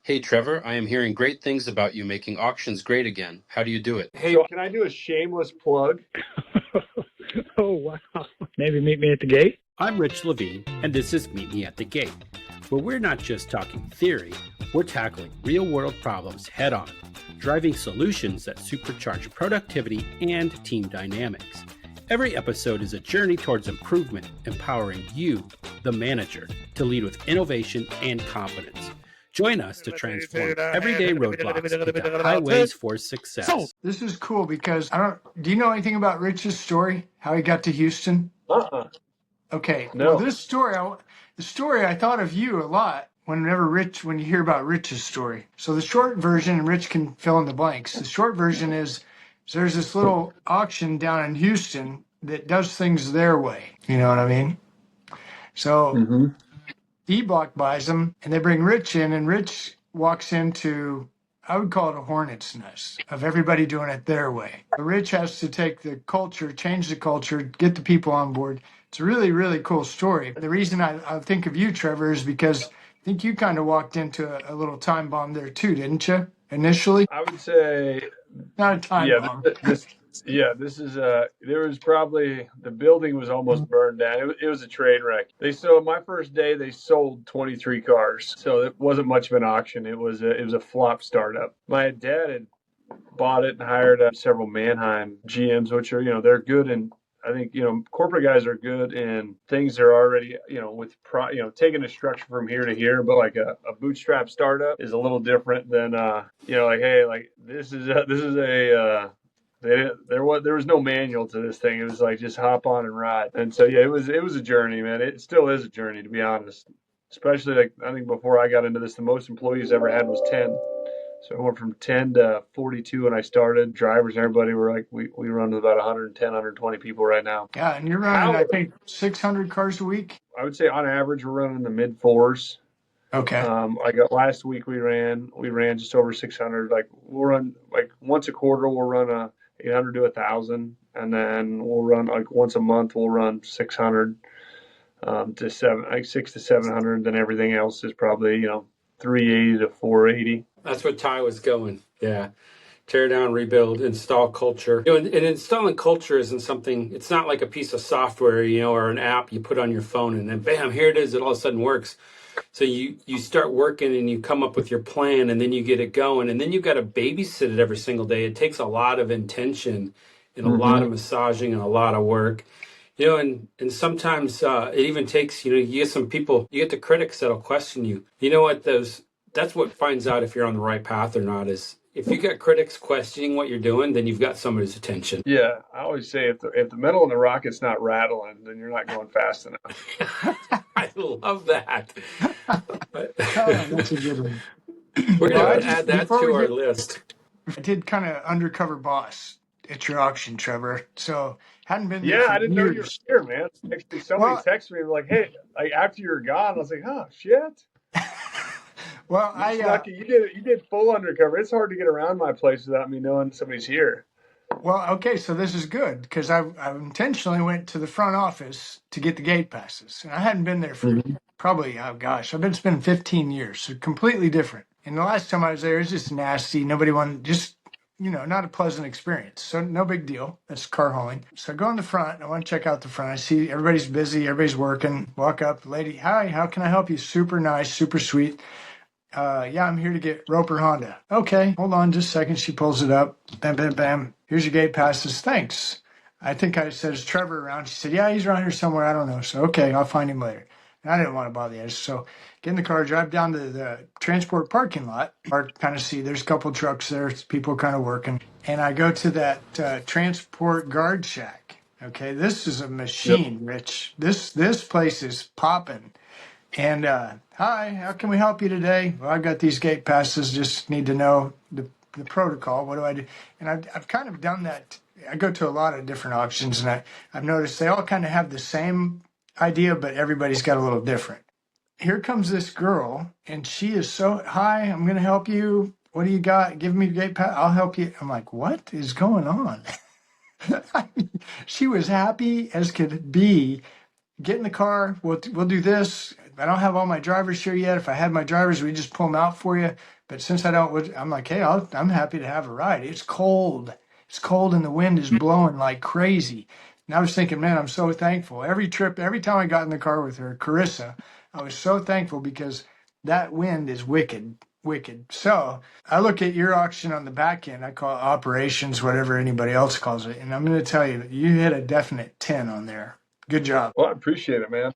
Hey Trevor, I am hearing great things about you making auctions great again. How do you do it? Hey, can I do a shameless plug? Oh, wow. Maybe meet me at the gate? I'm Rich Levene, and this is Meet Me at the Gate, where we're not just talking theory, we're tackling real-world problems head-on, driving solutions that supercharge productivity and team dynamics. Every episode is a journey towards improvement, empowering you, the manager, to lead with innovation and confidence. Join us to transform everyday roadblocks into highways for success. This is cool because do you know anything about Rich's story? How he got to Houston? Okay. No. Well, the story, I thought of you a lot when you hear about Rich's story. So the short version, and Rich can fill in the blanks. The short version is there's this little auction down in Houston that does things their way. You know what I mean? So E-Block buys them, and they bring Rich in, and Rich walks into, I would call it a hornet's nest of everybody doing it their way. Rich has to take the culture, change the culture, get the people on board. It's a really, really cool story. The reason I think of you, Trevor, is because I think you kind of walked into a little time bomb there too, didn't you, initially? I would say, Not a time bomb. there was probably, the building was almost burned down. It was a train wreck. My first day, they sold 23 cars. So it wasn't much of an auction. It was a flop startup. My dad had bought it and hired several Mannheim GMs, which are, they're good. And I think, corporate guys are good in things they're already, taking a structure from here to here, but like a bootstrap startup is a little different than, there was no manual to this thing. It was like just hop on and ride. And so it was a journey, man. It still is a journey, to be honest. Especially like I think before I got into this, the most employees I ever had was 10. So I went from 10 to 42 when I started. Drivers and everybody were like, we run with about 110, 120 people right now. Yeah, and you're running, I think, 600 cars a week? I would say on average we're running in the mid fours. Okay. Last week we ran just over 600. Like we'll run like once a quarter we'll run a 800 to 1,000, and then we'll run like once a month we'll run 600 to 600 to 700. Then everything else is probably 380 to 480. That's what Ty was going. Yeah. Tear down, rebuild, install culture. And installing culture isn't something, it's not like a piece of software, or an app you put on your phone and then bam, here it is. It all of a sudden works. So you start working and you come up with your plan and then you get it going and then you've got to babysit it every single day. It takes a lot of intention and a lot of massaging and a lot of work. And sometimes it even takes, you get some people, you get the critics that'll question you. You know what, that's what finds out if you're on the right path or not is if you got critics questioning what you're doing, then you've got somebody's attention. Yeah, I always say if the metal in the rocket's not rattling, then you're not going fast enough. I love that. That's a good one. We're going to add that to our list. I did kind of undercover boss at your auction, Trevor. So hadn't been there. Yeah, for I didn't know you were here, man. Actually, somebody texted me like, "Hey, like after you're gone," I was like, "Oh shit." Well, you did full undercover. It's hard to get around my place without me knowing somebody's here. Well, okay, so this is good because I intentionally went to the front office to get the gate passes, and I hadn't been there for probably, I've been spending 15 years, so completely different. And the last time I was there, it was just nasty. Nobody wanted, not a pleasant experience. So no big deal. That's car hauling. So I go in the front. I want to check out the front. I see everybody's busy. Everybody's working. Walk up, lady, hi, how can I help you? Super nice, super sweet. I'm here to get Roper Honda. Okay, hold on just a second. She pulls it up. Bam, bam, bam. Here's your gate passes. Thanks. I think I said, is Trevor around? She said, yeah, he's around here somewhere. I don't know. So, okay, I'll find him later. And I didn't want to bother you. So get in the car, drive down to the transport parking lot. Kind of see there's a couple trucks there. People kind of working. And I go to that transport guard shack. Okay, this is a machine, Rich. This place is popping. And hi, how can we help you today? Well, I've got these gate passes. Just need to know the protocol. What do I do? And I've kind of done that. I go to a lot of different auctions, and I've noticed they all kind of have the same idea, but everybody's got a little different. Here comes this girl, and she is so, hi, I'm going to help you. What do you got? Give me the gate pass. I'll help you. I'm like, what is going on? I mean, she was happy as could be. Get in the car. We'll do this. I don't have all my drivers here yet. If I had my drivers, we just pull them out for you. But since I don't, I'm like, hey, I'm happy to have a ride. It's cold. It's cold and the wind is blowing like crazy. And I was thinking, man, I'm so thankful. Every trip, every time I got in the car with her, Carissa, I was so thankful because that wind is wicked, wicked. So I look at your auction on the back end. I call it operations, whatever anybody else calls it. And I'm going to tell you, you hit a definite 10 on there. Good job. Well, I appreciate it, man.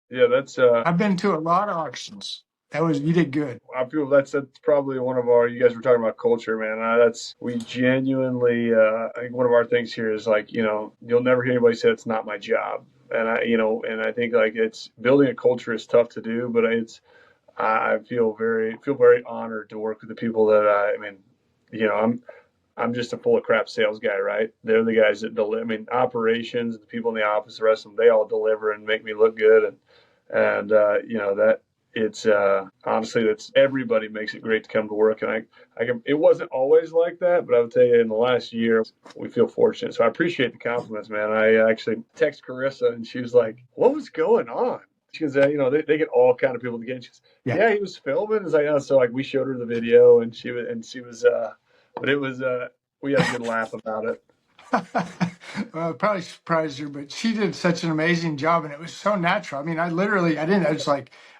Yeah, that's I've been to a lot of auctions. You did good. I feel that's probably one of our. You guys were talking about culture, man. We genuinely. I think one of our things here is like, you'll never hear anybody say it's not my job, and I think like it's building a culture is tough to do, but I feel very honored to work with the people that I'm just a full of crap sales guy, right? They're the guys that deliver. I mean, operations, the people in the office, the rest of them, they all deliver and make me look good, and that. It's honestly, that's everybody makes it great to come to work, and it wasn't always like that, but I would tell you in the last year we feel fortunate. So I appreciate the compliments, man. I actually text Carissa and she was like, "What was going on?" She goes, they get all kind of people together. She goes, "Yeah, he was filming." It's like, oh, so like we showed her the video, and she was, but it was we had a good laugh about it. Well, it probably surprised her, but she did such an amazing job, and it was so natural. I mean, I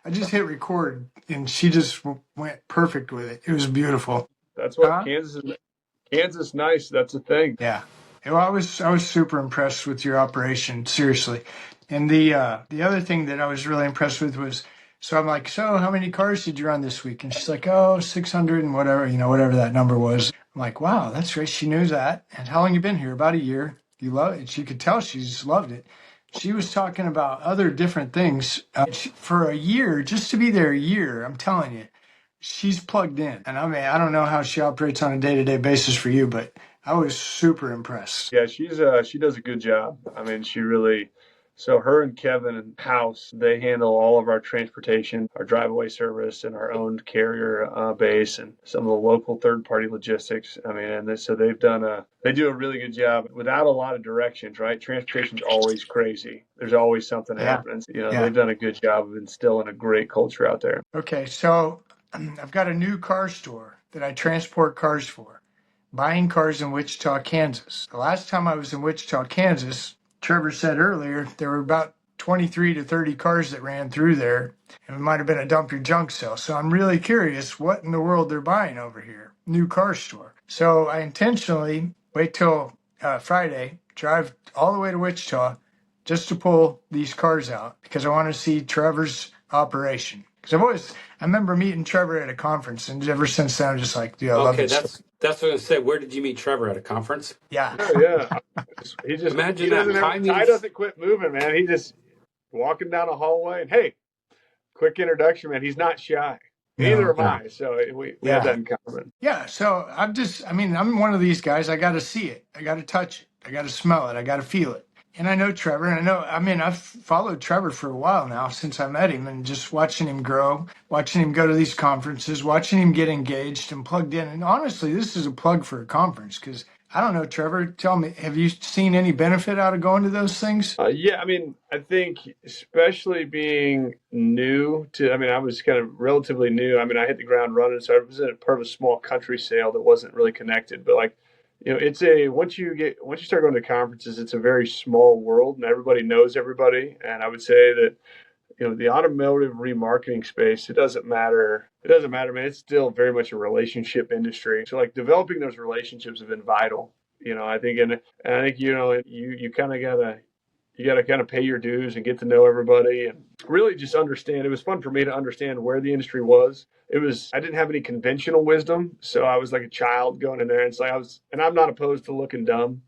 just hit record, and she just went perfect with it. It was beautiful. That's what Huh? Kansas nice. That's the thing. Yeah. Well, I was super impressed with your operation, seriously. And the other thing that I was really impressed with was, so I'm like, so how many cars did you run this week? And she's like, oh, 600 and whatever, whatever that number was. I'm like, wow, that's great. She knew that. And how long you been here? About a year. You love it. She could tell she's loved it. She was talking about other different things for a year, just to be there a year. I'm telling you, she's plugged in. And I mean, I don't know how she operates on a day-to-day basis for you, but I was super impressed. Yeah, she does a good job. I mean, she really. So her and Kevin and House, they handle all of our transportation, our drive-away service, and our own carrier base, and some of the local third-party logistics. I mean, so they do a really good job without a lot of directions, right? Transportation's always crazy. There's always something happening. They've done a good job of instilling a great culture out there. Okay, so I've got a new car store that I transport cars for, buying cars in Wichita, Kansas. The last time I was in Wichita, Kansas, Trevor said earlier, there were about 23 to 30 cars that ran through there, and it might have been a dump your junk sale. So I'm really curious what in the world they're buying over here. New car store. So I intentionally wait till Friday, drive all the way to Wichita just to pull these cars out because I want to see Trevor's operation. Because I remember meeting Trevor at a conference, and ever since then, I'm just like, dude, I love Okay, this. that's what I was gonna say. Where did you meet Trevor, at a conference? Yeah. Oh, yeah. Imagine that. Ty doesn't quit moving, man. He just walking down a hallway and hey, quick introduction, man. He's not shy. Neither am I. So we have that in common. Yeah. So I'm one of these guys. I got to see it. I got to touch it. I got to smell it. I got to feel it. And I know Trevor, and I've followed Trevor for a while now since I met him, and just watching him grow, watching him go to these conferences, watching him get engaged and plugged in. And honestly, this is a plug for a conference because I don't know, Trevor, tell me, have you seen any benefit out of going to those things? Yeah, I mean, I think especially being new I was kind of relatively new. I mean, I hit the ground running, so I was in part of a small country sale that wasn't really connected, but like, it's once you start going to conferences, it's a very small world and everybody knows everybody. And I would say that, the automotive remarketing space, it doesn't matter, man. It's still very much a relationship industry. So like developing those relationships have been vital, I think, and I think, you kind of gotta kind of pay your dues and get to know everybody and really just understand. It was fun for me to understand where the industry was. I didn't have any conventional wisdom. So I was like a child going in there, and it's like and I'm not opposed to looking dumb.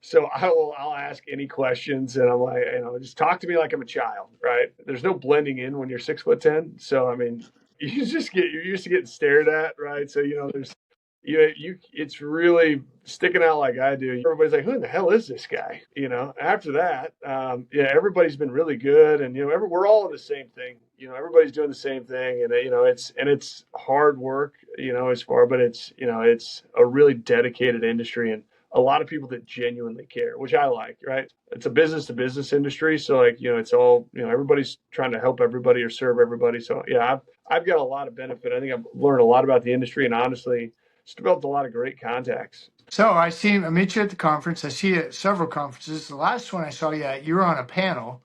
So I'll ask any questions, and I'm like, just talk to me like I'm a child, right? There's no blending in when you're 6'10". So, I mean, you're used to getting stared at, right? So, it's really sticking out like I do. Everybody's like, who in the hell is this guy? After that, everybody's been really good. And, we're all in the same thing, everybody's doing the same thing. And, it's hard work, but it's a really dedicated industry and a lot of people that genuinely care, which I like, right? It's a business to business industry. So like, it's all, everybody's trying to help everybody or serve everybody. So yeah, I've got a lot of benefit. I think I've learned a lot about the industry and honestly just developed a lot of great contacts. So I meet you at the conference. I see you at several conferences. The last one I saw you at, you were on a panel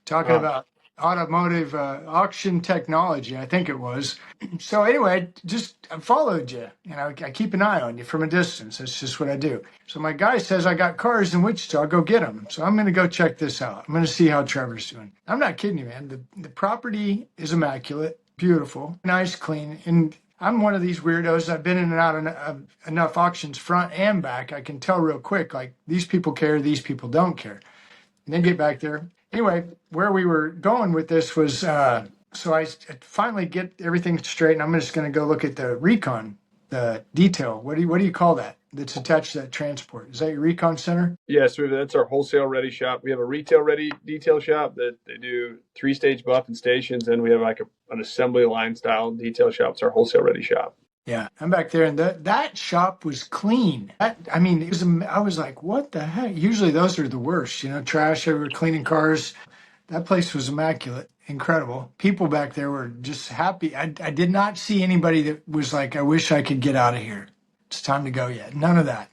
talking about automotive auction technology, I think it was. So anyway, just I followed you. I keep an eye on you from a distance. That's just what I do. So my guy says I got cars in Wichita. I'll go get them. So I'm going to go check this out. I'm going to see how Trevor's doing. I'm not kidding you, man. The property is immaculate, beautiful, nice, clean, and I'm one of these weirdos. I've been in and out of enough auctions, front and back. I can tell real quick, like these people care, these people don't care. And then get back there. Anyway, where we were going with this was, so I finally get everything straight, and I'm just going to go look at the recon, the detail. What do you call that? That's attached to that transport. Is that your recon center? Yeah, so that's our wholesale ready shop. We have a retail ready detail shop that they do 3-stage buff and stations, and we have like an assembly line style detail shop. It's our wholesale ready shop. Yeah, I'm back there, and that shop was clean. It was. I was like, what the heck? Usually those are the worst. Trash everywhere, cleaning cars. That place was immaculate, incredible. People back there were just happy. I did not see anybody that was like, I wish I could get out of here. It's time to go yet. None of that.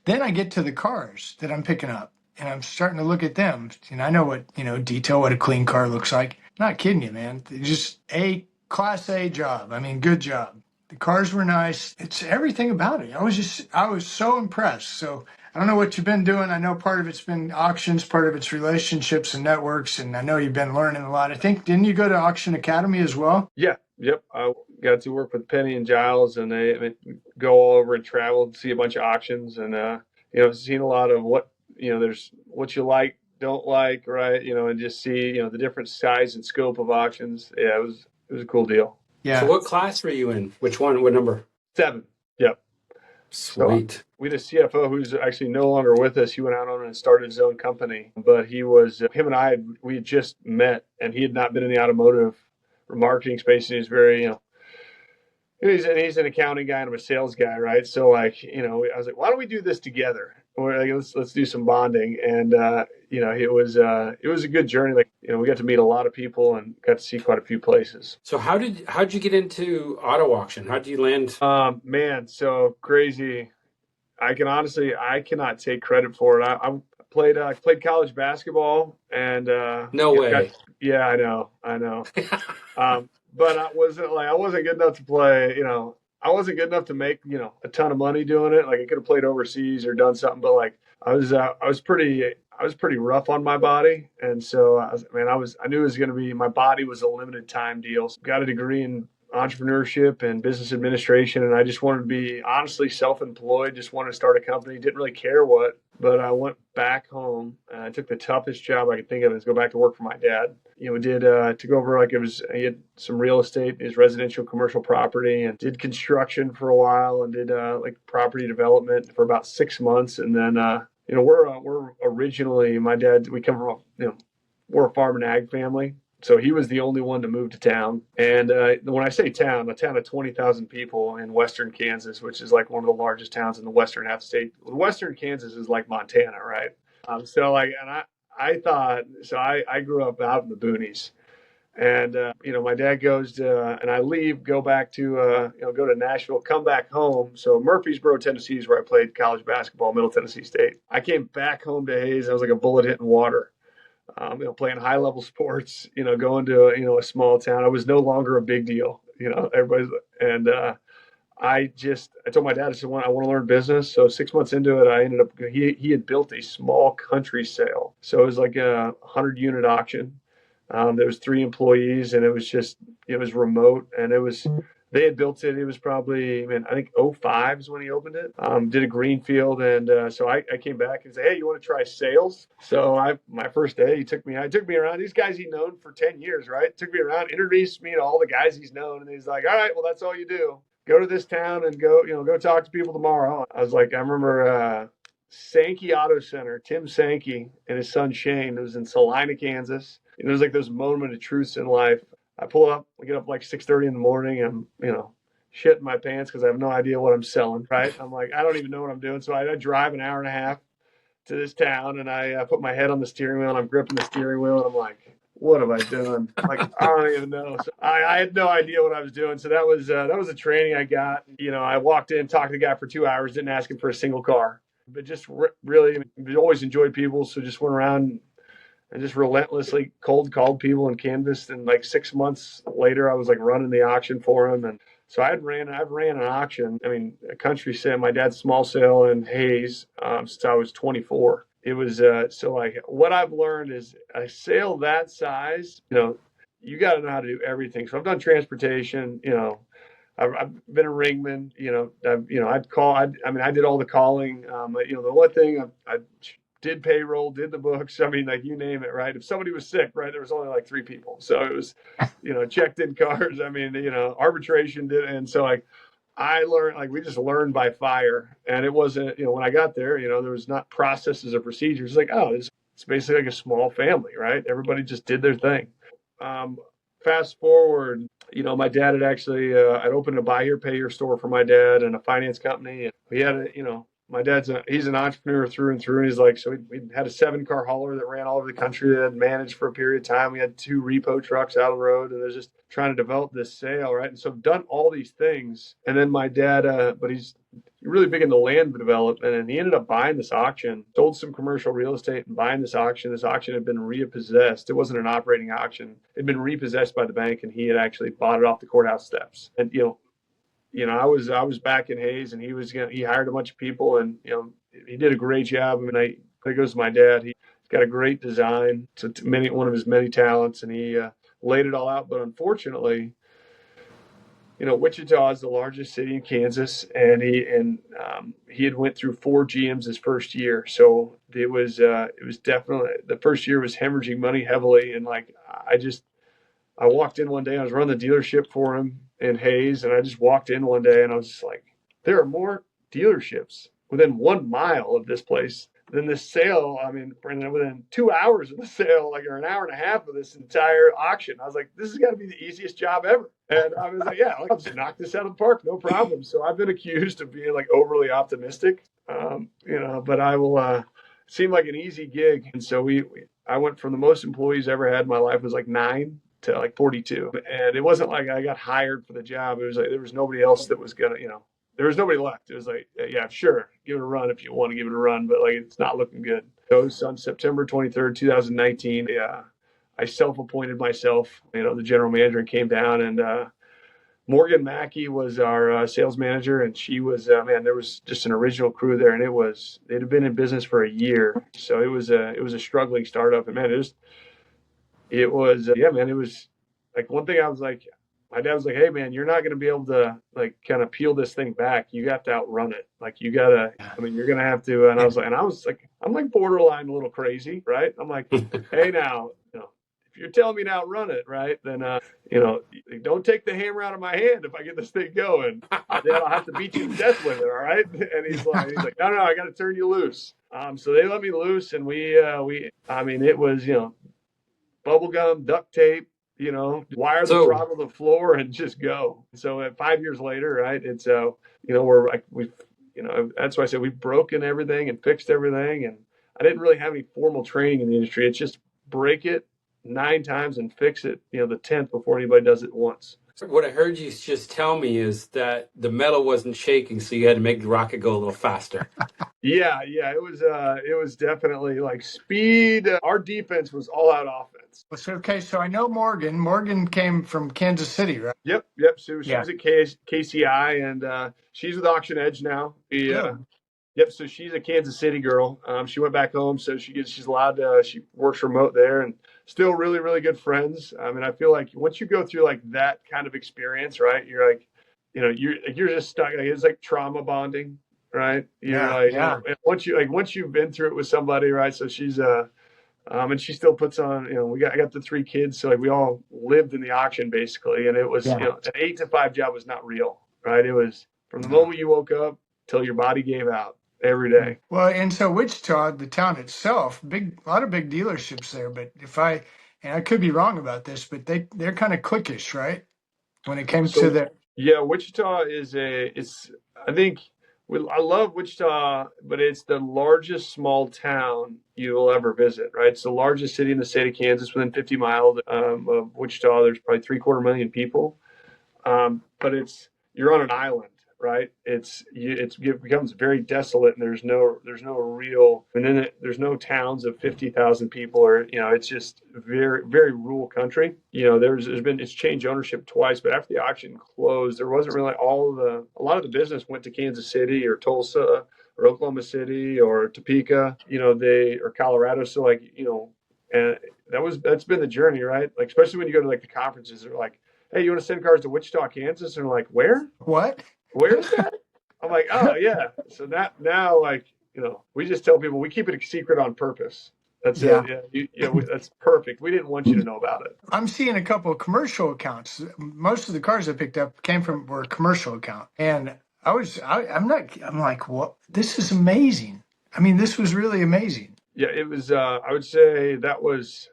Then I get to the cars that I'm picking up, and I'm starting to look at them. And I know what, detail what a clean car looks like. Not kidding you, man. Just a class A job. Good job. The cars were nice. It's everything about it. I was so impressed. So I don't know what you've been doing. I know part of it's been auctions, part of it's relationships and networks. And I know you've been learning a lot. I think, didn't you go to Auction Academy as well? Yeah. Yep. I got to work with Penny and Giles, and they go all over and travel to see a bunch of auctions, and, seen a lot of what, there's what you like, don't like, right. And just see, the different size and scope of auctions. Yeah, it was a cool deal. Yeah. So what class were you in? Which one? What number? 7. Yep. Sweet. So we had a CFO who's actually no longer with us. He went out on and started his own company, but him and I, we had just met, and he had not been in the automotive or marketing space. And he's very, he's an accounting guy and I'm a sales guy, right? So I was like, why don't we do this together? We're like, let's do some bonding. And, it was a good journey. Like, we got to meet a lot of people and got to see quite a few places. So how'd you get into auto auction? How'd you land? Man, so crazy. I cannot take credit for it. I played college basketball and, No way. Yeah, I know. But I wasn't good enough to play, I wasn't good enough to make, a ton of money doing it. Like I could have played overseas or done something, but like I was pretty rough on my body. And so I knew it was going to be, my body was a limited time deal. So got a degree in entrepreneurship and business administration. And I just wanted to be honestly self-employed, just wanted to start a company, didn't really care what, but I went back home and I took the toughest job I could think of is go back to work for my dad. Took over he had some real estate, his residential commercial property, and did construction for a while and did property development for about 6 months. And then, we're originally, my dad, we come from, we're a farm and ag family. So he was the only one to move to town. And when I say town, a town of 20,000 people in western Kansas, which is like one of the largest towns in the western half state. Western Kansas is like Montana, right? I thought, so I grew up out in the boonies. And, my dad goes to, and I leave, go back to, go to Nashville, come back home. So Murfreesboro, Tennessee is where I played college basketball, Middle Tennessee State. I came back home to Hayes. I was like a bullet hitting water. Playing high level sports, going to, a small town. I was no longer a big deal, everybody's, and I told my dad, I said, I want to learn business. So 6 months into it, I ended up, he had built a small country sale. So it was like a 100-unit auction. There was 3 employees and it was remote and they had built it. It was probably, I think 05 is when he opened it. Did a greenfield. And so I came back and said, hey, you want to try sales? So my first day, he took me around. These guys he'd known for 10 years, right? Took me around, introduced me to all the guys he's known. And he's like, all right, well, that's all you do. Go to this town and go talk to people tomorrow. I was like, I remember Sankey Auto Center, Tim Sankey and his son Shane. It was in Salina, Kansas. It was like those moment of truths in life. I pull up, I get up like 6:30 in the morning. I'm, shitting my pants because I have no idea what I'm selling, right? I'm like, I don't even know what I'm doing. So I drive an hour and a half to this town, and I put my head on the steering wheel, and I'm gripping the steering wheel, and I'm like, what have I done? Like, I don't even know. So I had no idea what I was doing. So that was a training I got. You know, I walked in, talked to the guy for 2 hours, didn't ask him for a single car, but just really always enjoyed people. So just went around and just relentlessly cold called people and canvassed. And like 6 months later, I was like running the auction for him. And so I've ran an auction. I mean, a country sale. My dad's small sale in Hayes since I was 24. It was so like what I've learned is a sale that size, you know, you got to know how to do everything. So I've done transportation, you know, I've been a ringman, you know, I did all the calling. You know, the one thing I did payroll, did the books. I mean, like you name it, right? If somebody was sick, right, there was only like 3 people. So it was, you know, checked in cars. I mean, you know, arbitration did. And so like, I learned, like, we just learned by fire. And it wasn't, you know, when I got there, you know, there was not processes or procedures. It's like, oh, it's basically like a small family, right? Everybody just did their thing. Fast forward, you know, my dad had actually, I'd opened a buy here, pay here store for my dad and a finance company. And he had you know, my he's an entrepreneur through and through. And he's like, so we had a 7-car hauler that ran all over the country that had managed for a period of time. We had 2 repo trucks out on the road, and they're just trying to develop this sale, right? And so I've done all these things. And then my dad, but he's really big into land development, and he ended up buying this auction, sold some commercial real estate and buying this auction. This auction had been repossessed. It wasn't an operating auction. It had been repossessed by the bank, and he had actually bought it off the courthouse steps. And, I was back in Hayes, and he hired a bunch of people, and, you know, he did a great job. I mean, there goes my dad. He's got a great design. It's one of his many talents, and he laid it all out. But unfortunately, you know, Wichita is the largest city in Kansas, and he had went through 4 GMs his first year. So it was definitely, the first year was hemorrhaging money heavily. And like, I walked in one day, I was running the dealership for him in Hayes, and I just walked in one day and I was just like, there are more dealerships within 1 mile of this place than this sale. I mean, within 2 hours of the sale, like, or an hour and a half of this entire auction. I was like, this has got to be the easiest job ever. And I was like, yeah, I'll just knock this out of the park, no problem. So I've been accused of being like overly optimistic, you know, but I will, seem like an easy gig. And so I went from the most employees I ever had in my life was like 9 to like 42. And it wasn't like I got hired for the job. It was like, there was nobody else that was gonna, you know, there was nobody left. It was like, yeah, sure, give it a run if you want to give it a run, but like, it's not looking good. So it was on September 23rd, 2019. I self-appointed myself, you know, the general manager, and came down, and Morgan Mackey was our sales manager, and she was, man, there was just an original crew there, and they'd have been in business for a year. So it was a struggling startup, and man, it was like, one thing I was like, my dad was like, hey man, you're not going to be able to like kind of peel this thing back. You have to outrun it. Like, you're going to have to. And I was like, I'm like borderline a little crazy, right? I'm like, hey, now, you know, if you're telling me to outrun it, right, then, you know, don't take the hammer out of my hand if I get this thing going. Then I'll have to beat you to death with it, all right? And he's like, no, I got to turn you loose. So they let me loose, and it was, you know, bubble gum, duct tape, you know, wire the throttle to the floor and just go. So 5 years later, right, it's, you know, we're like, that's why I said we've broken everything and fixed everything. And I didn't really have any formal training in the industry. It's just break it 9 times and fix it, you know, the 10th before anybody does it once. What I heard you just tell me is that the metal wasn't shaking, so you had to make the rocket go a little faster. Yeah, it was definitely like speed. Our defense was all out offense. Okay, so I know Morgan. Morgan came from Kansas City, right? Yep. So she was at KCI, and she's with Auction Edge now. Yep. So she's a Kansas City girl. She went back home, so she's allowed to. She works remote there, and still really, really good friends. I mean, I feel like once you go through like that kind of experience, right? You're like, you know, you're just stuck. Like, it's like trauma bonding, right? You know, and once you've been through it with somebody, right? So she's and she still puts on. You know, I got the 3 kids, so like we all lived in the auction basically, and it was you know, an 8 to 5 job was not real, right? It was from the moment you woke up till your body gave out. Every day. Well, and so Wichita, the town itself, a lot of big dealerships there. But and I could be wrong about this, but they're kind of cliquish, right? When it came to Yeah, Wichita it's, I think, I love Wichita, but it's the largest small town you will ever visit, right? It's the largest city in the state of Kansas within 50 miles of Wichita. There's probably 750,000 people. But you're on an island, right? It becomes very desolate, and there's no real, and then there's no towns of 50,000 people, or it's just very very rural country. It's changed ownership twice, but after the auction closed, there wasn't really a lot of the business went to Kansas City or Tulsa or Oklahoma City or Topeka, or Colorado. So and that's been the journey, right? Like especially when you go to like the conferences, they're like, hey, you want to send cars to Wichita, Kansas? And I'm like, where? What? Where's that? I'm like, oh yeah. So now, like, we just tell people we keep it a secret on purpose. That's Yeah. it. Yeah, that's perfect. We didn't want you to know about it. I'm seeing a couple of commercial accounts. Most of the cars I picked up were commercial account, and I'm like, what? This is amazing. I mean, this was really amazing. Yeah, it was. I would say that was.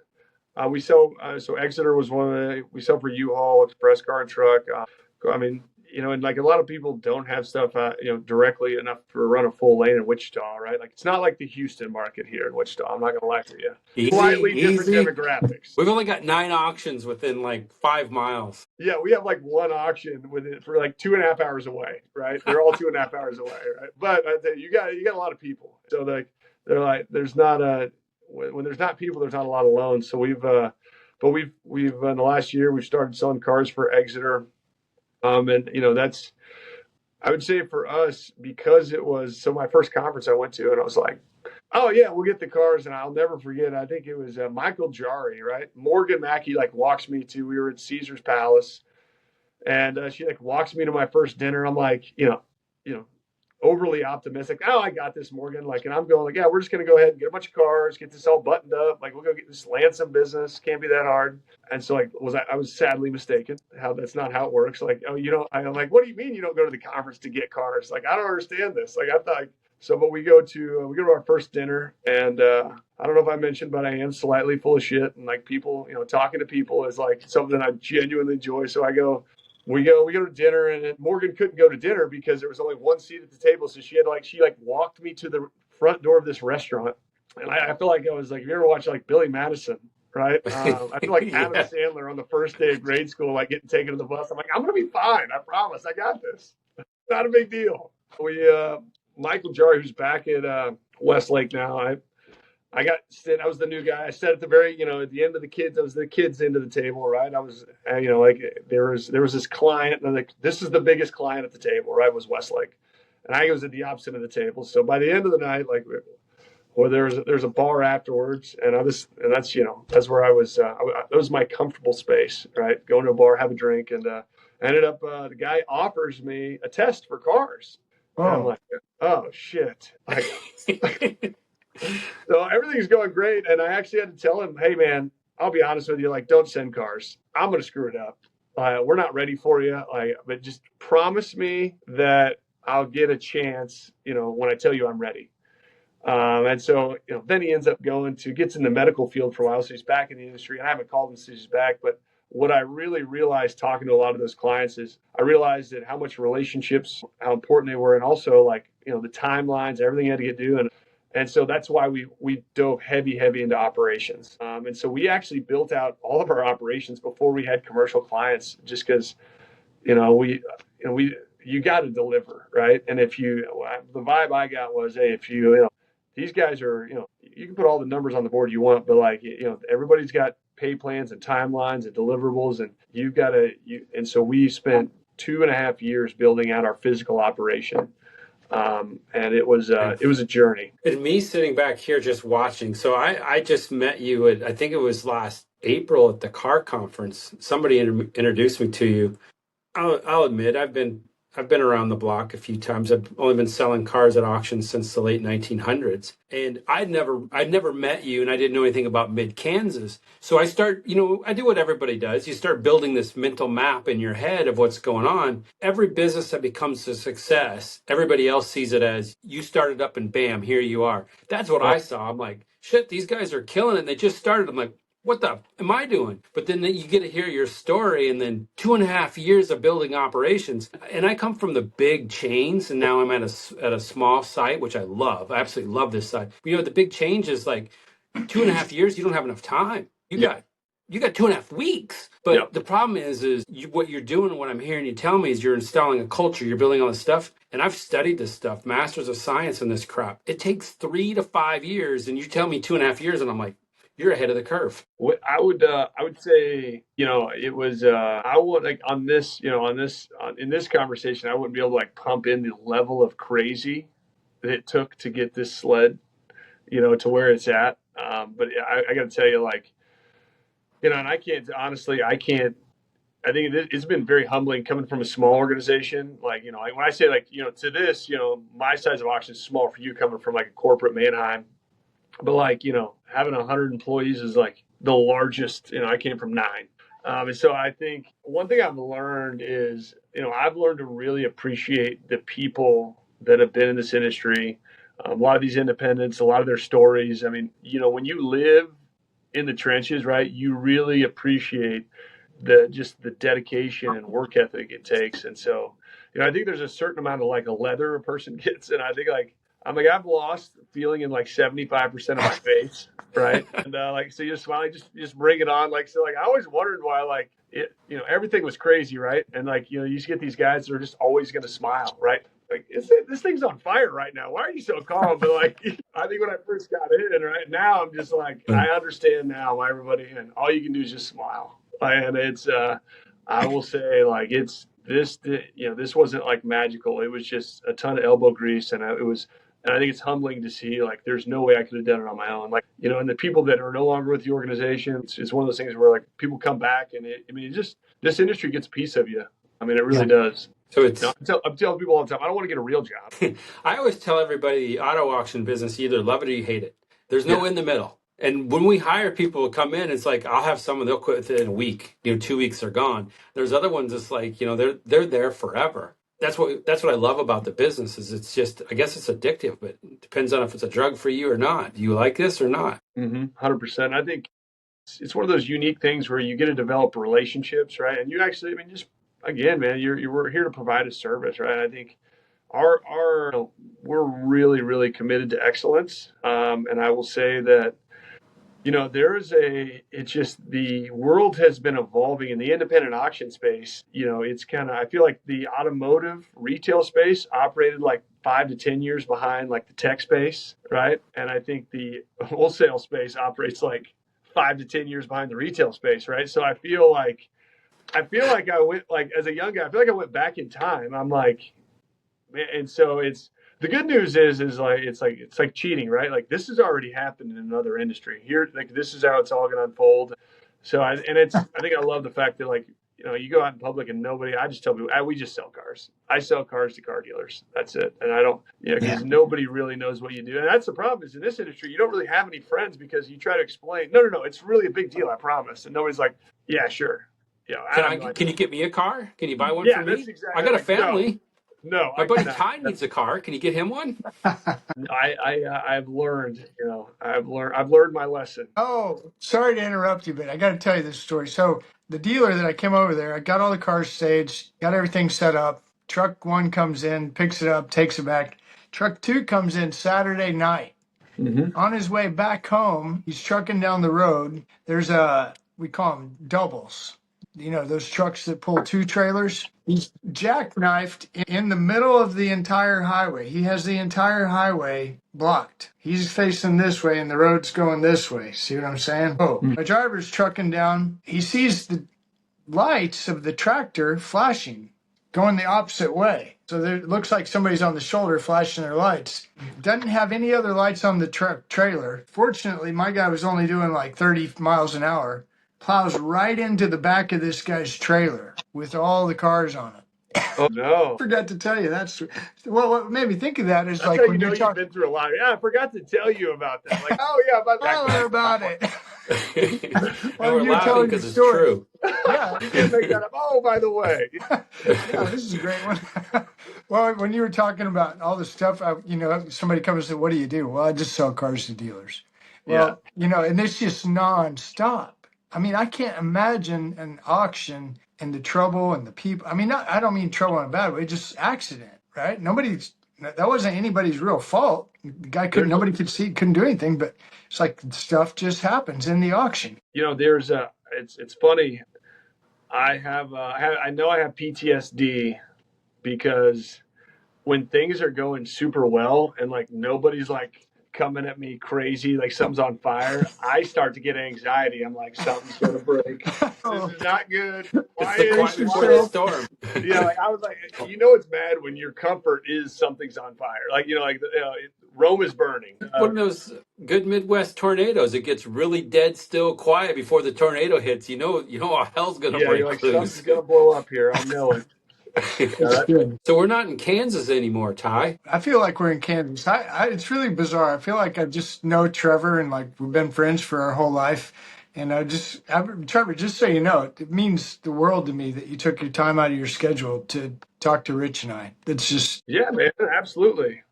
We sell. So Exeter was we sell for U-Haul, Express Car and Truck. I mean, and like a lot of people don't have stuff, directly enough to run a full lane in Wichita, right? Like it's not like the Houston market here in Wichita. I'm not gonna lie to you. Slightly different demographics. We've only got 9 auctions within like 5 miles. Yeah, we have like one auction for like 2.5 hours away, right? They're all 2.5 hours away, right? But you got a lot of people, so they're like there's not when there's not people, there's not a lot of loans. So we've in the last year we've started selling cars for Exeter, and that's, I would say for us, because it was my first conference I went to, and I was like, oh yeah, we'll get the cars, and I'll never forget. I think it was Michael Jari, right? Morgan Mackey walks me to. We were at Caesar's Palace, and she walks me to my first dinner. I'm like, overly optimistic. Oh, I got this, Morgan. And I'm going yeah, we're just going to go ahead and get a bunch of cars, get this all buttoned up. We'll go get this, land some business. Can't be that hard. And so I was sadly mistaken. That's not how it works. I'm like, what do you mean you don't go to the conference to get cars? I don't understand this. I thought so, but we go to our first dinner, and I don't know if I mentioned, but I am slightly full of shit, and people, talking to people is something I genuinely enjoy. So we go to dinner, and Morgan couldn't go to dinner because there was only one seat at the table. So she walked me to the front door of this restaurant. And I feel like I was if you ever watch Billy Madison, right? I feel like Adam Sandler on the first day of grade school, getting taken to the bus. I'm like, I'm going to be fine. I promise. I got this. Not a big deal. Michael Jari, who's back at Westlake now, I was the new guy. I sat at the very, at the end of the kids. I was the kids' end of the table, right? I was, there was this client, and this is the biggest client at the table, right? Was Westlake, and I was at the opposite of the table. So by the end of the night, there's a bar afterwards, and that's where I was. That was my comfortable space, right? Going to a bar, have a drink, and ended up the guy offers me a test for cars. Oh. And I'm like, oh shit. So everything's going great, and I actually had to tell him, hey man, I'll be honest with you, don't send cars. I'm going to screw it up. We're not ready for you. But just promise me that I'll get a chance, when I tell you I'm ready. And so, then he ends up gets in the medical field for a while. So he's back in the industry, and I haven't called him since he's back. But what I really realized talking to a lot of those clients is I realized that how much relationships, how important they were. And also the timelines, everything you had to get done. And so that's why we dove heavy into operations. And so we actually built out all of our operations before we had commercial clients, just because, you got to deliver, right? And the vibe I got was, hey, these guys are, you can put all the numbers on the board you want, but everybody's got pay plans and timelines and deliverables, and and so we spent 2.5 years building out our physical operation. And it was a journey. And me sitting back here just watching. So I just met you at, I think it was last April at the car conference. Somebody introduced me to you. I'll admit I've been around the block a few times. I've only been selling cars at auctions since the late 1900s, and I'd never met you, and I didn't know anything about mid-Kansas. So I start, I do what everybody does. You start building this mental map in your head of what's going on. Every business that becomes a success, everybody else sees it as you started up and bam, here you are. That's what I saw. I'm like, shit, these guys are killing it. And they just started. I'm like, what the am I doing? But then you get to hear your story, and then 2.5 years of building operations. And I come from the big chains, and now I'm at a small site, which I love. I absolutely love this site. But, the big change is like 2.5 years. You don't have enough time. You got 2.5 weeks. But the problem is what you're doing, what I'm hearing you tell me is you're installing a culture, you're building all this stuff. And I've studied this stuff, masters of science in this crap. It takes 3 to 5 years, and you tell me 2.5 years, and I'm like, you're ahead of the curve. What I would say, it was, I would like on this, in this conversation, I wouldn't be able to like pump in the level of crazy that it took to get this sled, to where it's at. But I got to tell you, like, and I can't, I think it's been very humbling coming from a small organization. Like, like when I say like, to this, my size of auction is small for you coming from like a corporate Manheim. But like, having 100 employees is like the largest, I came from 9. And so I think one thing I've learned is, I've learned to really appreciate the people that have been in this industry. A lot of these independents, a lot of their stories. I mean, when you live in the trenches, right, you really appreciate the dedication and work ethic it takes. And so, I think there's a certain amount of like a leather a person gets. And I think like, I've lost feeling in like 75% of my face, right? And like, so you're smiling, just bring it on. Like, so like, I always wondered why like it, everything was crazy, right? And like, you just get these guys that are just always going to smile, right? Like, this thing's on fire right now. Why are you so calm? But like, I think when I first got in, right now, I'm just like, I understand now why everybody, and all you can do is just smile. And it's, I will say like, it's this, this wasn't like magical. It was just a ton of elbow grease, and and I think it's humbling to see, like, there's no way I could have done it on my own. Like, and the people that are no longer with the organization, it's one of those things where, like, people come back and this industry gets a piece of you. I mean, it really does. So it's, I'm telling people all the time, I don't want to get a real job. I always tell everybody the auto auction business, you either love it or you hate it. There's no in the middle. And when we hire people to come in, it's like, I'll have someone, they'll quit within a week, 2 weeks are gone. There's other ones, it's like, they're there forever. That's what I love about the business is it's just, I guess it's addictive, but it depends on if it's a drug for you or not. Do you like this or not? 100%. I think it's one of those unique things where you get to develop relationships, right? And you actually, just again, man, we're here to provide a service, right? I think we're really, really committed to excellence. And I will say that, it's just the world has been evolving in the independent auction space. It's I feel like the automotive retail space operated like 5 to 10 years behind like the tech space, right? And I think the wholesale space operates like 5 to 10 years behind the retail space, right? So I feel like I went like as a young guy, I feel like I went back in time. I'm like, man, and so the good news is like it's like cheating, right? Like this has already happened in another industry. Here, like this is how it's all going to unfold. So I think I love the fact that like you go out in public and I just tell people, we just sell cars. I sell cars to car dealers. That's it. And I don't, because nobody really knows what you do. And that's the problem is in this industry, you don't really have any friends because you try to explain. No, it's really a big deal. I promise. And nobody's like, yeah, sure. Can you get me a car? Can you buy one for me? Exactly, I got a family. No, my buddy Ty needs a car. Can you get him one? I've learned, I've learned my lesson. Oh, sorry to interrupt you, but I got to tell you this story. So the dealer that I came over there, I got all the cars staged, got everything set up. Truck 1 comes in, picks it up, takes it back. Truck 2 comes in Saturday night. On his way back home, he's trucking down the road. There's we call them doubles. Those trucks that pull 2 trailers. He's jackknifed in the middle of the entire highway. He has the entire highway blocked. He's facing this way and the road's going this way. See what I'm saying? Oh, my driver's trucking down. He sees the lights of the tractor flashing, going the opposite way. So it looks like somebody's on the shoulder flashing their lights. Doesn't have any other lights on the trailer. Fortunately, my guy was only doing like 30 miles an hour. Plows right into the back of this guy's trailer with all the cars on it. Oh no! I forgot to tell you that's what made me think of that is that's like how when you've been through a lot. Yeah, I forgot to tell you about that. Like, oh yeah, about it. Well, you're telling because it's true. Yeah, you can make that up. Oh, by the way, yeah, this is a great one. Well, when you were talking about all the stuff, somebody comes and said, "What do you do?" Well, I just sell cars to dealers. Well, and it's just nonstop. I mean, I can't imagine an auction and the trouble and the people. I mean, I don't mean trouble in a bad way, just accident, right? That wasn't anybody's real fault. The guy nobody could see, couldn't do anything, but it's like stuff just happens in the auction. It's funny. I know I have PTSD because when things are going super well and like nobody's like coming at me crazy, like something's on fire, I start to get anxiety. I'm like, something's gonna break. This is not good. It's the quiet before the storm. Yeah, like I was like, it's bad when your comfort is something's on fire. Like Rome is burning. One of those good Midwest tornadoes. It gets really dead still, quiet before the tornado hits. You know all hell's gonna break like loose. Something's gonna blow up here. I know it. So we're not in Kansas anymore, Ty. I feel like we're in Kansas. It's really bizarre. I feel like I just know Trevor and like we've been friends for our whole life. And Trevor, just so you know, it means the world to me that you took your time out of your schedule to talk to Rich and I. It's just. Yeah, man, absolutely.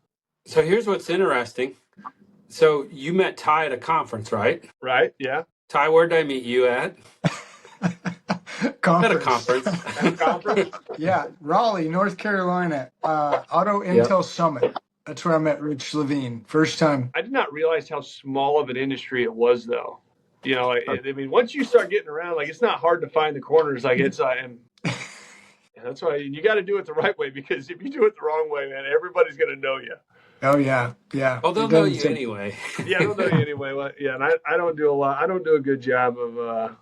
So here's what's interesting. So you met Ty at a conference, right? Right, yeah. Ty, where did I meet you at? Conference. At a conference. At a conference? Yeah, Raleigh, North Carolina, Auto Intel Summit. That's where I met Rich Levene, first time. I did not realize how small of an industry it was, though. Once you start getting around, like it's not hard to find the corners. Like it's, and that's why you got to do it the right way, because if you do it the wrong way, man, everybody's gonna know you. Oh yeah. Oh, they'll know you anyway. Yeah, they'll know you anyway. Well, yeah, and I don't do a lot. I don't do a good job of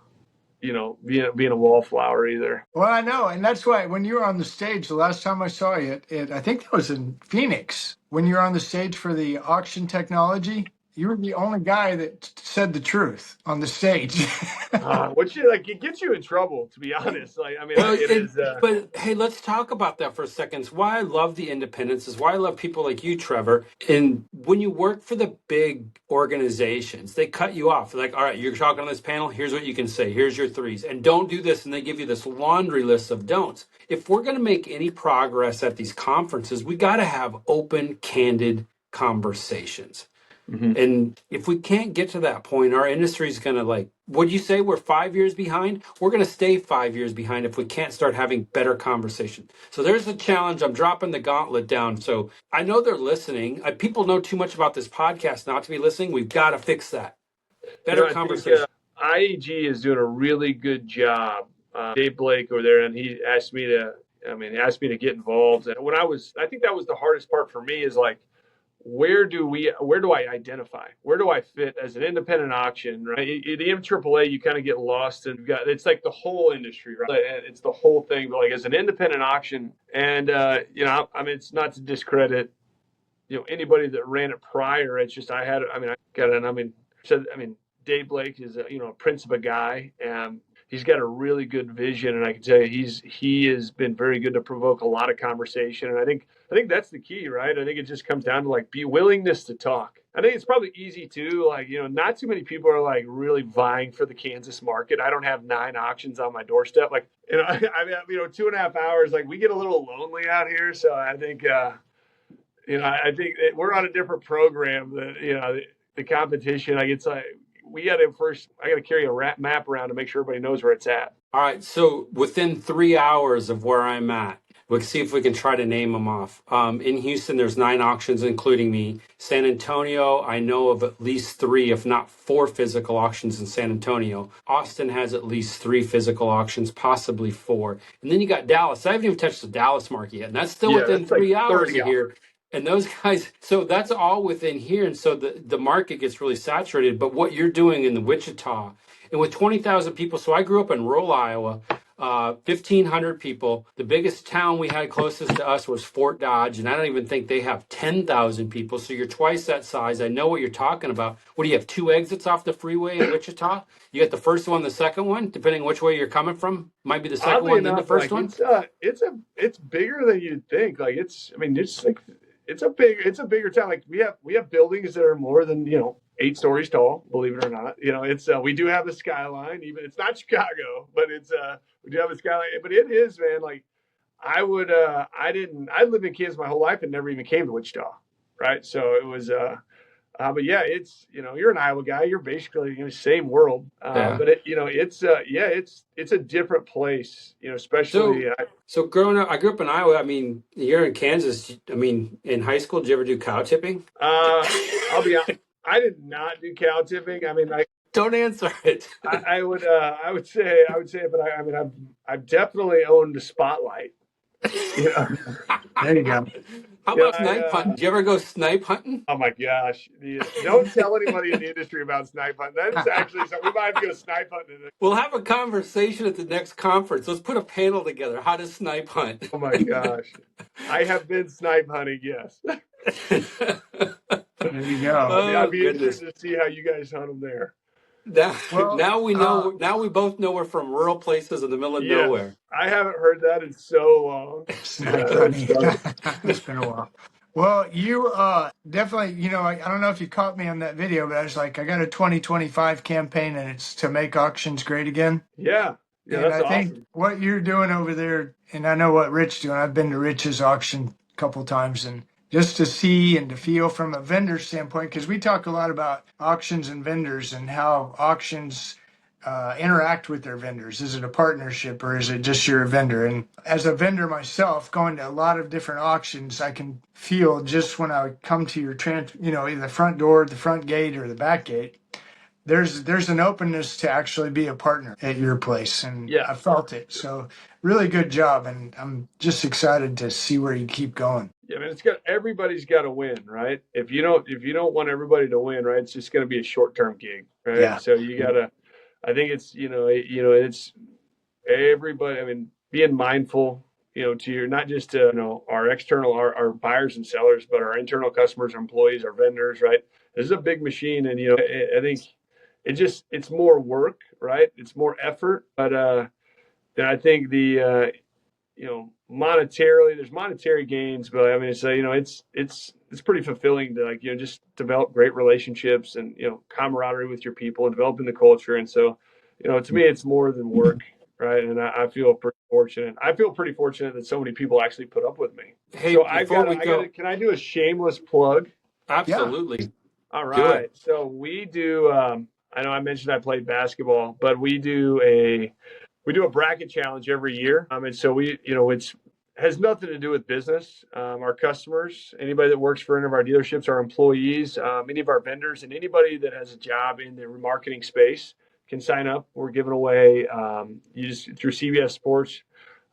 being a wallflower either. Well, I know, and that's why when you were on the stage the last time I saw you, I think that was in Phoenix when you were on the stage for the auction technology. You were the only guy that said the truth on the stage. It gets you in trouble, to be honest. But hey, let's talk about that for a second. It's why I love the independents. Is why I love people like you, Trevor. And when you work for the big organizations, they cut you off. They're like, all right, you're talking on this panel. Here's what you can say. Here's your threes. And don't do this. And they give you this laundry list of don'ts. If we're going to make any progress at these conferences, we got to have open, candid conversations. Mm-hmm. And if we can't get to that point, our industry is going to would you say we're 5 years behind? We're going to stay 5 years behind if we can't start having better conversation. So there's the challenge. I'm dropping the gauntlet down. So I know they're listening. People know too much about this podcast not to be listening. We've got to fix that. Better conversation. IAG is doing a really good job. Dave Blake over there, and he asked me to get involved. And I think that was the hardest part for me is like, where do I identify? Where do I fit as an independent auction, right? At the MAAA, you kind of get lost and it's like the whole industry, right? It's the whole thing. But like as an independent auction, and it's not to discredit, anybody that ran it prior. It's just Dave Blake is a prince of a guy, and he's got a really good vision, and I can tell you he has been very good to provoke a lot of conversation. And I think that's the key, right? I think it just comes down to be willingness to talk. I think it's probably easy too, not too many people are really vying for the Kansas market. I don't have 9 auctions on my doorstep. 2.5 hours, we get a little lonely out here. So I think, I think we're on a different program that, the competition, I got to carry a map around to make sure everybody knows where it's at. All right. So within 3 hours of where I'm at, we'll see if we can try to name them off. In Houston, there's 9 auctions, including me. San Antonio, I know of at least 3, if not 4 physical auctions in San Antonio. Austin has at least 3 physical auctions, possibly 4. And then you got Dallas. I haven't even touched the Dallas market yet. And that's still within 3 hours of here. And those guys, so that's all within here. And so the market gets really saturated. But what you're doing in the Wichita, and with 20,000 people, so I grew up in rural Iowa, 1,500 people. The biggest town we had closest to us was Fort Dodge, and I don't even think they have 10,000 people. So you're twice that size. I know what you're talking about. What do you have, 2 exits off the freeway in Wichita? You got the first one, the second one, depending which way you're coming from. Might be the second one, then the first one. It's bigger than you'd think. It's a bigger town. We have buildings that are more than 8 stories tall, believe it or not. We do have the skyline. Even it's not Chicago, but we do have a skyline. But it is, man. I lived in Kansas my whole life and never even came to Wichita, right? So it was But yeah, it's, you're an Iowa guy. You're basically in the same world. Yeah. But it's a different place, especially. So growing up, I grew up in Iowa. I mean, you're in Kansas. I mean, in high school, did you ever do cow tipping? I'll be honest. I did not do cow tipping. I mean, Don't answer it. I would say, but I mean, I've definitely owned the spotlight. There you go. How about snipe hunting? Did you ever go snipe hunting? Oh my gosh! Don't tell anybody in the industry about snipe hunting. That is actually something. We might have to go snipe hunting. We'll have a conversation at the next conference. Let's put a panel together. How to snipe hunt. Oh my gosh! I have been snipe hunting. Yes. There you go. I'd be interested to see how you guys hunt them there. Now we know. Now we both know we're from rural places in the middle of nowhere. I haven't heard that in so long. Snipe hunting. It's been a while. Well, you definitely, I don't know if you caught me on that video, but I was like, I got a 2025 campaign, and it's to make auctions great again. Yeah, and that's I awesome. think what you're doing over there, and I know what Rich doing. I've been to Rich's auction a couple times, and just to see and to feel from a vendor standpoint, because we talk a lot about auctions and vendors and how auctions interact with their vendors. Is it a partnership or is it just you're a vendor? And as a vendor myself, going to a lot of different auctions, I can feel just when I come to your either the front door, the front gate, or the back gate, there's an openness to actually be a partner at your place, and I felt it. So really good job, and I'm just excited to see where you keep going. Yeah, man, everybody's got to win, right? If you don't want everybody to win, right, it's just going to be a short-term gig, right? Yeah. So you got to. I think it's it's everybody. I mean, being mindful, to your not just our external our buyers and sellers, but our internal customers, our employees, our vendors, right? This is a big machine, and I think it's more work, right? It's more effort, but then I think the monetarily, there's monetary gains, but I mean, it's pretty fulfilling to just develop great relationships and camaraderie with your people and developing the culture. And so, to me, it's more than work, right? And I feel pretty fortunate. I feel pretty fortunate that so many people actually put up with me. Hey, so can I do a shameless plug? Absolutely. Yeah. All right. So we do. I know I mentioned I played basketball, but we do a bracket challenge every year. And so it has nothing to do with business. Our customers, anybody that works for any of our dealerships, our employees, any of our vendors, and anybody that has a job in the remarketing space can sign up. We're giving away, through CBS Sports.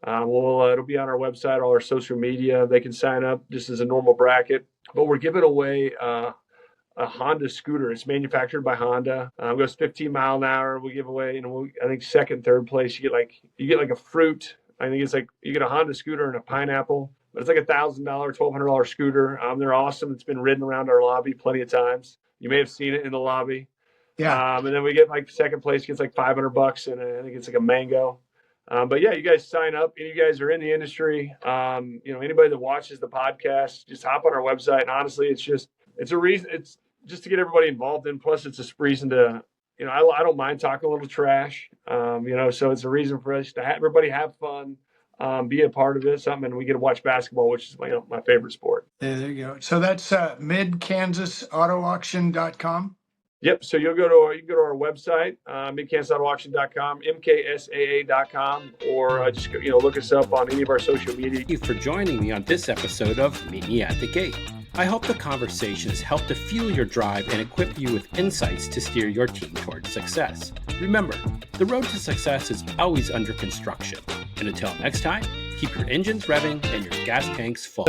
It'll be on our website, all our social media. They can sign up just as a normal bracket. But we're giving away a Honda scooter. It's manufactured by Honda. It goes 15 mile an hour. We give away, I think second, third place, you get like a fruit. I think it's like you get a Honda scooter and a pineapple, but it's like $1,000, $1,200 scooter. They're awesome. It's been ridden around our lobby plenty of times. You may have seen it in the lobby. Yeah. And then we get second place gets like $500, and I think it's like a mango. But yeah, you guys sign up. And you guys are in the industry. Anybody that watches the podcast, just hop on our website. And honestly, it's a reason. It's just to get everybody involved in. Plus, it's a reason to, I don't mind talking a little trash. So it's a reason for us to have everybody have fun, be a part of it. Something, and we get to watch basketball, which is my favorite sport. Yeah, there you go. So that's midkansasautoauction.com. Yep. So you can go to our website, midkansasautoauction.com, mksaa.com, or just look us up on any of our social media. Thank you for joining me on this episode of Meet Me at the Gate. I hope the conversation has helped to fuel your drive and equip you with insights to steer your team towards success. Remember, the road to success is always under construction. And until next time, keep your engines revving and your gas tanks full.